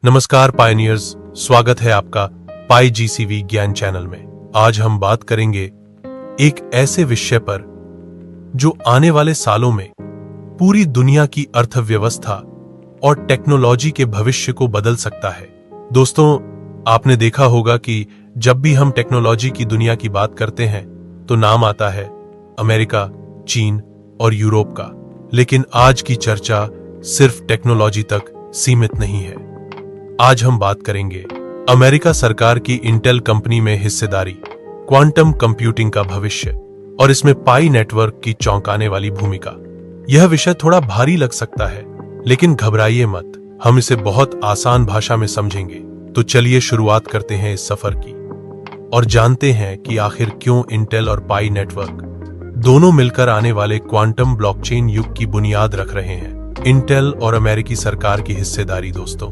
नमस्कार पायनियर्स, स्वागत है आपका पाई जीसीवी ज्ञान चैनल में। आज हम बात करेंगे एक ऐसे विषय पर जो आने वाले सालों में पूरी दुनिया की अर्थव्यवस्था और टेक्नोलॉजी के भविष्य को बदल सकता है। दोस्तों, आपने देखा होगा कि जब भी हम टेक्नोलॉजी की दुनिया की बात करते हैं तो नाम आता है अमेरिका, चीन और यूरोप का। लेकिन आज की चर्चा सिर्फ टेक्नोलॉजी तक सीमित नहीं है। आज हम बात करेंगे अमेरिका सरकार की इंटेल कंपनी में हिस्सेदारी, क्वांटम कंप्यूटिंग का भविष्य और इसमें पाई नेटवर्क की चौंकाने वाली भूमिका। यह विषय थोड़ा भारी लग सकता है, लेकिन घबराइए मत, हम इसे बहुत आसान भाषा में समझेंगे। तो चलिए शुरुआत करते हैं इस सफर की और जानते हैं कि आखिर क्यों इंटेल और पाई नेटवर्क दोनों मिलकर आने वाले क्वांटम ब्लॉकचेन युग की बुनियाद रख रहे हैं। इंटेल और अमेरिकी सरकार की हिस्सेदारी। दोस्तों,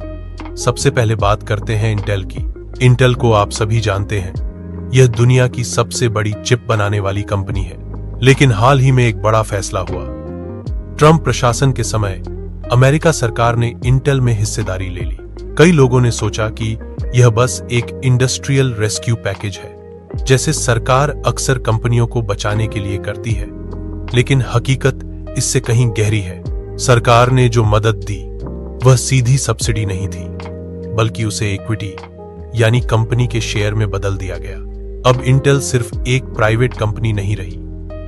सबसे पहले बात करते हैं इंटेल की। इंटेल को आप सभी जानते हैं, यह दुनिया की सबसे बड़ी चिप बनाने वाली कंपनी है। लेकिन हाल ही में एक बड़ा फैसला हुआ। ट्रंप प्रशासन के समय अमेरिका सरकार ने इंटेल में हिस्सेदारी ले ली। कई लोगों ने सोचा कि यह बस एक इंडस्ट्रियल रेस्क्यू पैकेज है, जैसे सरकार अक्सर कंपनियों को बचाने के लिए करती है। लेकिन हकीकत इससे कहीं गहरी है। सरकार ने जो मदद दी वह सीधी सब्सिडी नहीं थी, बल्कि उसे इक्विटी यानी कंपनी के शेयर में बदल दिया गया। अब इंटेल सिर्फ एक प्राइवेट कंपनी नहीं रही,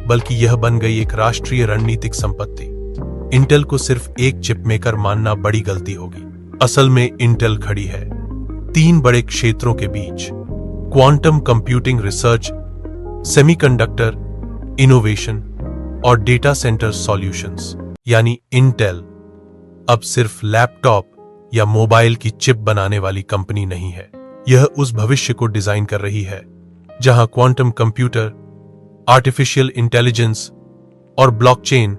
बल्कि यह बन गई एक राष्ट्रीय रणनीतिक संपत्ति। इंटेल को सिर्फ एक चिप मेकर मानना बड़ी गलती होगी। असल में इंटेल खड़ी है तीन बड़े क्षेत्रों के बीच: quantum computing research, semiconductor innovation और डेटा सेंटर सॉल्यूशंस। यानी इंटेल अब सिर्फ लैपटॉप या मोबाइल की चिप बनाने वाली कंपनी नहीं है। यह उस भविष्य को डिजाइन कर रही है जहां क्वांटम कंप्यूटर, आर्टिफिशियल इंटेलिजेंस और ब्लॉकचेन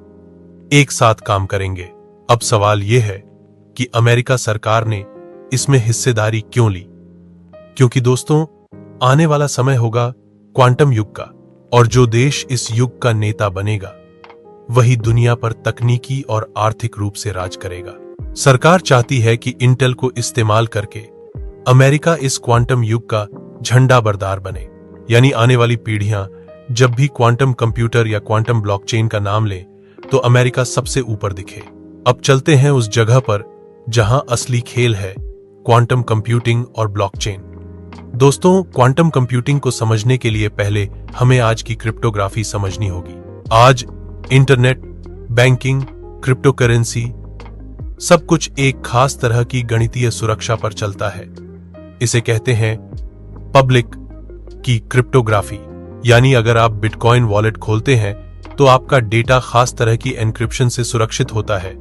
एक साथ काम करेंगे। अब सवाल यह है कि अमेरिका सरकार ने इसमें हिस्सेदारी क्यों ली? क्योंकि दोस्तों, आने वाला समय होगा क्वांटम युग का, और जो देश इस युग का नेता बनेगा वही दुनिया पर तकनीकी और आर्थिक रूप से राज करेगा। सरकार चाहती है कि इंटेल को इस्तेमाल करके अमेरिका इस क्वांटम युग का झंडा बरदार बने। यानी आने वाली पीढ़ियां जब भी क्वांटम कंप्यूटर या क्वांटम ब्लॉकचेन का नाम ले तो अमेरिका सबसे ऊपर दिखे। अब चलते हैं उस जगह पर जहां असली खेल है, क्वांटम कंप्यूटिंग और ब्लॉकचेन। दोस्तों, क्वांटम कंप्यूटिंग को समझने के लिए पहले हमें आज की क्रिप्टोग्राफी समझनी होगी। आज इंटरनेट, बैंकिंग, क्रिप्टो करेंसी सब कुछ एक खास तरह की गणितीय सुरक्षा पर चलता है। इसे कहते हैं पब्लिक की क्रिप्टोग्राफी। यानी अगर आप बिटकॉइन वॉलेट खोलते हैं तो आपका डेटा खास तरह की एन्क्रिप्शन से सुरक्षित होता है।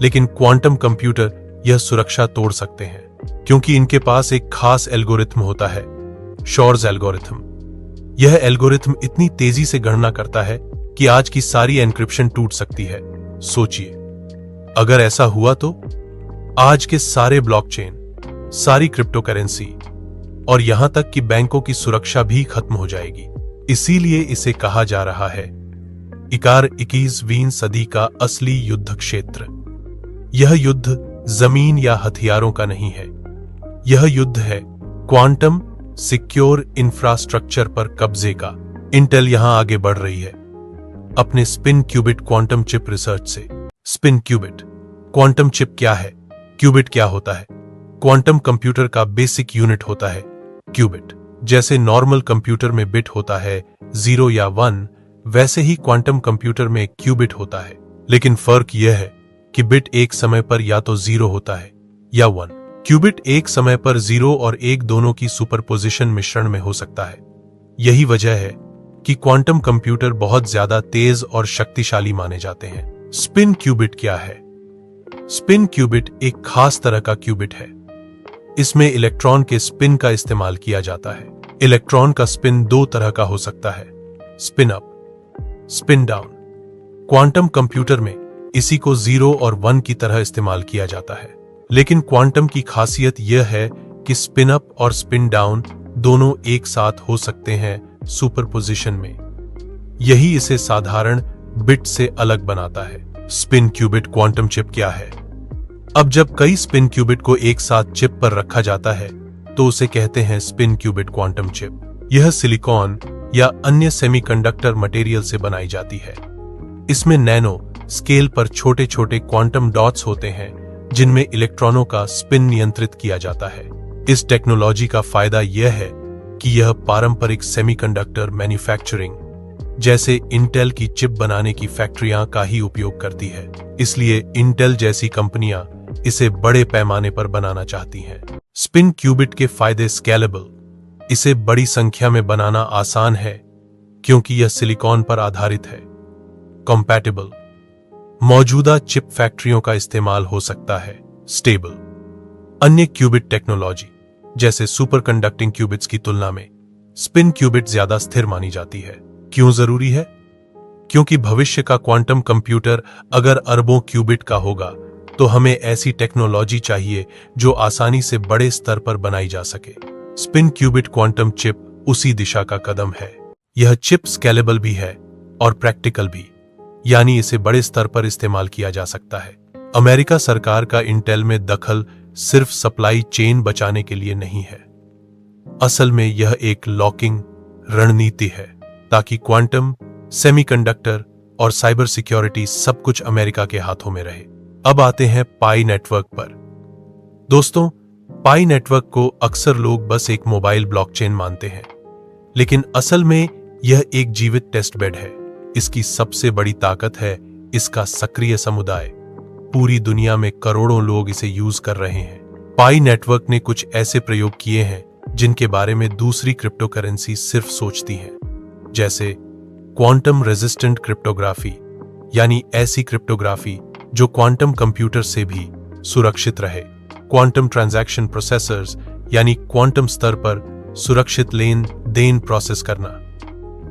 लेकिन क्वांटम कंप्यूटर यह सुरक्षा तोड़ सकते हैं, क्योंकि इनके पास एक खास एल्गोरिथम होता है, शोर्स एल्गोरिथम। यह एल्गोरिथम इतनी तेजी से गणना करता है कि आज की सारी एन्क्रिप्शन टूट सकती है। सोचिए, अगर ऐसा हुआ तो आज के सारे ब्लॉकचेन, सारी क्रिप्टो करेंसी और यहां तक कि बैंकों की सुरक्षा भी खत्म हो जाएगी। इसीलिए इसे कहा जा रहा है इकार 21वीं सदी का असली युद्ध क्षेत्र। यह युद्ध जमीन या हथियारों का नहीं है, यह युद्ध है क्वांटम सिक्योर इंफ्रास्ट्रक्चर पर कब्जे का। इंटेल यहां आगे बढ़ रही है अपने spin qubit quantum chip research से। स्पिन क्यूबिट क्वांटम चिप क्या है? क्यूबिट क्या होता है? क्वांटम कंप्यूटर का बेसिक यूनिट होता है क्यूबिट। जैसे नॉर्मल कंप्यूटर में बिट होता है 0 या 1, वैसे ही क्वांटम कंप्यूटर में क्यूबिट होता है। लेकिन फर्क यह है कि बिट एक समय पर या तो 0 होता है या 1। क्यूबिट एक समय पर 0 और 1 दोनों की सुपरपोजिशन मिश्रण में हो सकता है। यही वजह है कि क्वांटम कंप्यूटर बहुत ज्यादा तेज और शक्तिशाली माने जाते हैं। स्पिन क्यूबिट क्या है? स्पिन क्यूबिट एक खास तरह का क्यूबिट है। इसमें इलेक्ट्रॉन के स्पिन का इस्तेमाल किया जाता है। इलेक्ट्रॉन का स्पिन दो तरह का हो सकता है, spin up, spin down. Quantum computer में इसी को 0 और 1 की तरह इस्तेमाल किया जाता है। लेकिन क्वांटम की खासियत यह है कि स्पिन अप और स्पिन डाउन दोनों एक साथ हो सकते हैं सुपरपोजिशन में। यही इसे साधारण बिट से अलग बनाता है। स्पिन क्यूबिट क्वांटम चिप क्या है? अब जब कई स्पिन क्यूबिट को एक साथ चिप पर रखा जाता है तो उसे कहते हैं स्पिन क्यूबिट क्वांटम चिप। यह सिलिकॉन या अन्य सेमीकंडक्टर मटेरियल से बनाई जाती है। इसमें नैनो स्केल पर छोटे छोटे क्वांटम डॉट्स होते हैं जिनमें इलेक्ट्रॉनों का स्पिन नियंत्रित किया जाता है। इस टेक्नोलॉजी का फायदा यह है कि यह पारंपरिक सेमीकंडक्टर मैन्युफैक्चरिंग जैसे इंटेल की चिप बनाने की फैक्ट्रियां का ही उपयोग करती है। इसलिए इंटेल जैसी कंपनियां इसे बड़े पैमाने पर बनाना चाहती हैं। स्पिन क्यूबिट के फायदे स्केलेबल, इसे बड़ी संख्या में बनाना आसान है क्योंकि यह सिलिकॉन पर आधारित है। कॉम्पैटिबल, मौजूदा चिप फैक्ट्रियों का इस्तेमाल हो सकता है। स्टेबल, अन्य क्यूबिट टेक्नोलॉजी जैसे सुपर कंडक्टिंग क्यूबिट्स की तुलना में स्पिन क्यूबिट ज्यादा स्थिर मानी जाती है। क्यों जरूरी है? क्योंकि भविष्य का क्वांटम कंप्यूटर अगर अरबों क्यूबिट का होगा तो हमें ऐसी टेक्नोलॉजी चाहिए जो आसानी से बड़े स्तर पर बनाई जा सके। स्पिन क्यूबिट क्वांटम चिप उसी दिशा का कदम है। यह चिप स्केलेबल भी है और प्रैक्टिकल भी, यानी इसे बड़े स्तर पर इस्तेमाल किया जा सकता है। अमेरिका सरकार का इंटेल में दखल सिर्फ सप्लाई चेन बचाने के लिए नहीं है। असल में यह एक लॉकिंग रणनीति है ताकि क्वांटम, सेमीकंडक्टर और साइबर सिक्योरिटी सब कुछ अमेरिका के हाथों में रहे। अब आते हैं पाई नेटवर्क पर। दोस्तों, पाई नेटवर्क को अक्सर लोग बस एक मोबाइल ब्लॉकचेन मानते हैं, लेकिन असल में यह एक जीवित टेस्ट बेड है। इसकी सबसे बड़ी ताकत है इसका सक्रिय समुदाय। पूरी दुनिया में करोड़ों लोग इसे यूज कर रहे हैं। पाई नेटवर्क ने कुछ ऐसे प्रयोग किए हैं जिनके बारे में दूसरी क्रिप्टोकरेंसी सिर्फ सोचती हैं, जैसे क्वांटम रेजिस्टेंट क्रिप्टोग्राफी, यानी ऐसी क्रिप्टोग्राफी जो क्वांटम कंप्यूटर से भी सुरक्षित रहे। क्वांटम ट्रांजैक्शन प्रोसेसर्स, यानी क्वांटम स्तर पर सुरक्षित लेन देन प्रोसेस करना।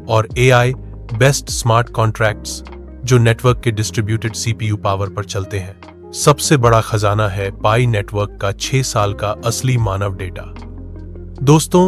और एआई बेस्ट स्मार्ट कॉन्ट्रैक्ट्स जो नेटवर्क के डिस्ट्रीब्यूटेड सीपीयू पावर पर चलते हैं। सबसे बड़ा खजाना है पाई नेटवर्क का 6 साल का असली मानव डेटा। दोस्तों,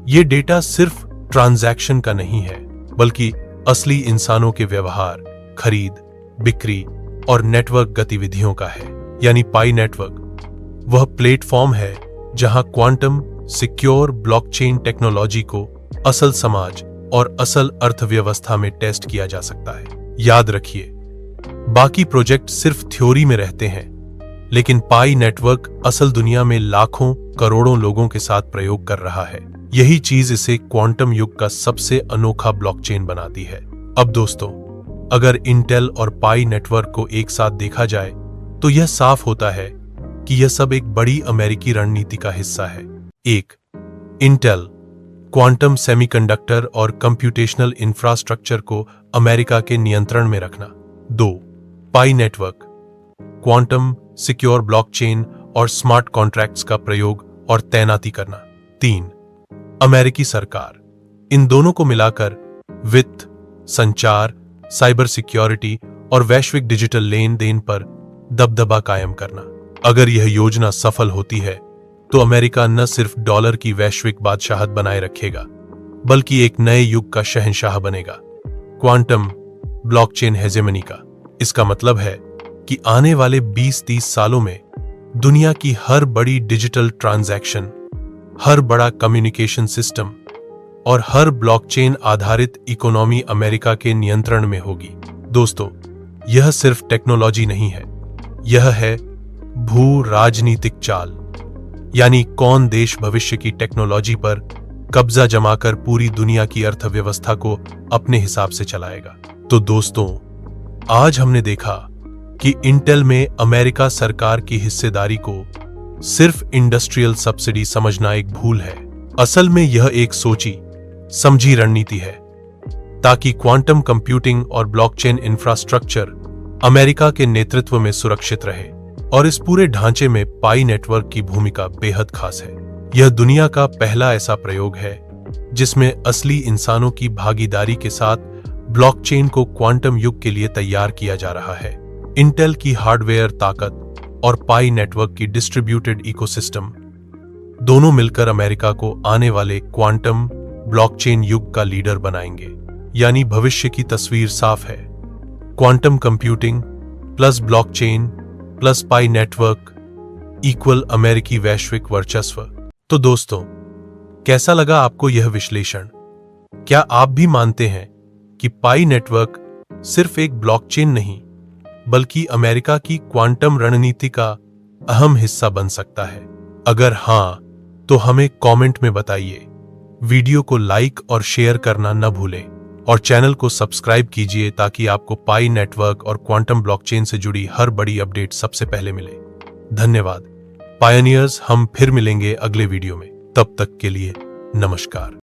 ये डेटा सिर्फ ट्रांजैक्शन का नहीं है, बल्कि असली इंसानों के व्यवहार, खरीद, बिक्री और नेटवर्क गतिविधियों का है। यानी पाई नेटवर्क वह प्लेटफॉर्म है जहां क्वांटम सिक्योर ब्लॉकचेन टेक्नोलॉजी को असल समाज और असल अर्थव्यवस्था में टेस्ट किया जा सकता है। याद रखिए, बाकी प्रोजेक्ट सिर्फ थ्योरी में रहते हैं, लेकिन पाई नेटवर्क असल दुनिया में लाखों करोड़ों लोगों के साथ प्रयोग कर रहा है। यही चीज इसे क्वांटम युग का सबसे अनोखा ब्लॉकचेन बनाती है। अब दोस्तों, अगर इंटेल और पाई नेटवर्क को एक साथ देखा जाए तो यह साफ होता है कि यह सब एक बड़ी अमेरिकी रणनीति का हिस्सा है। 1. इंटेल क्वांटम सेमीकंडक्टर और कंप्यूटेशनल इंफ्रास्ट्रक्चर को अमेरिका के नियंत्रण में रखना। 2. पाई नेटवर्क क्वांटम सिक्योर ब्लॉकचेन और स्मार्ट कॉन्ट्रैक्ट्स का प्रयोग और तैनाती करना। 3. अमेरिकी सरकार इन दोनों को मिलाकर वित्त, संचार, साइबर सिक्योरिटी और वैश्विक डिजिटल लेन देन पर दबदबा कायम करना। अगर यह योजना सफल होती है तो अमेरिका न सिर्फ डॉलर की वैश्विक बादशाहत बनाए रखेगा, बल्कि एक नए युग का शहंशाह बनेगा, क्वांटम ब्लॉकचेन हेजेमनी का। इसका मतलब है कि आने वाले 20-30 सालों में दुनिया की हर बड़ी डिजिटल ट्रांजैक्शन, हर बड़ा कम्युनिकेशन सिस्टम और हर ब्लॉकचेन आधारित इकोनॉमी अमेरिका के नियंत्रण में होगी। दोस्तों, यह सिर्फ टेक्नोलॉजी नहीं है, यह है भू राजनीतिक चाल। यानी कौन देश भविष्य की टेक्नोलॉजी पर कब्जा जमाकर पूरी दुनिया की अर्थव्यवस्था को अपने हिसाब से चलाएगा। तो दोस्तों, आज हमने देखा कि इंटेल में अमेरिका सरकार की हिस्सेदारी को सिर्फ इंडस्ट्रियल सब्सिडी समझना एक भूल है। असल में यह एक सोची समझी रणनीति है ताकि क्वांटम कंप्यूटिंग और ब्लॉकचेन इंफ्रास्ट्रक्चर अमेरिका के नेतृत्व में सुरक्षित रहे। और इस पूरे ढांचे में पाई नेटवर्क की भूमिका बेहद खास है। यह दुनिया का पहला ऐसा प्रयोग है जिसमें असली इंसानों की भागीदारी के साथ ब्लॉकचेन को क्वांटम युग के लिए तैयार किया जा रहा है। इंटेल की हार्डवेयर ताकत और पाई नेटवर्क की डिस्ट्रीब्यूटेड इकोसिस्टम दोनों मिलकर अमेरिका को आने वाले क्वांटम ब्लॉकचेन युग का लीडर बनाएंगे। यानी भविष्य की तस्वीर साफ है, quantum computing plus blockchain plus pi network equal अमेरिकी वैश्विक वर्चस्व। तो दोस्तों, कैसा लगा आपको यह विश्लेषण? क्या आप भी मानते हैं कि पाई नेटवर्क सिर्फ एक ब्लॉकचेन नहीं, बल्कि अमेरिका की क्वांटम रणनीति का अहम हिस्सा बन सकता है? अगर हां, तो हमें कमेंट में बताइए। वीडियो को लाइक और शेयर करना न भूलें और चैनल को सब्सक्राइब कीजिए ताकि आपको पाई नेटवर्क और क्वांटम ब्लॉकचेन से जुड़ी हर बड़ी अपडेट सबसे पहले मिले। धन्यवाद पायनियर्स, हम फिर मिलेंगे अगले वीडियो में। तब तक के लिए नमस्कार।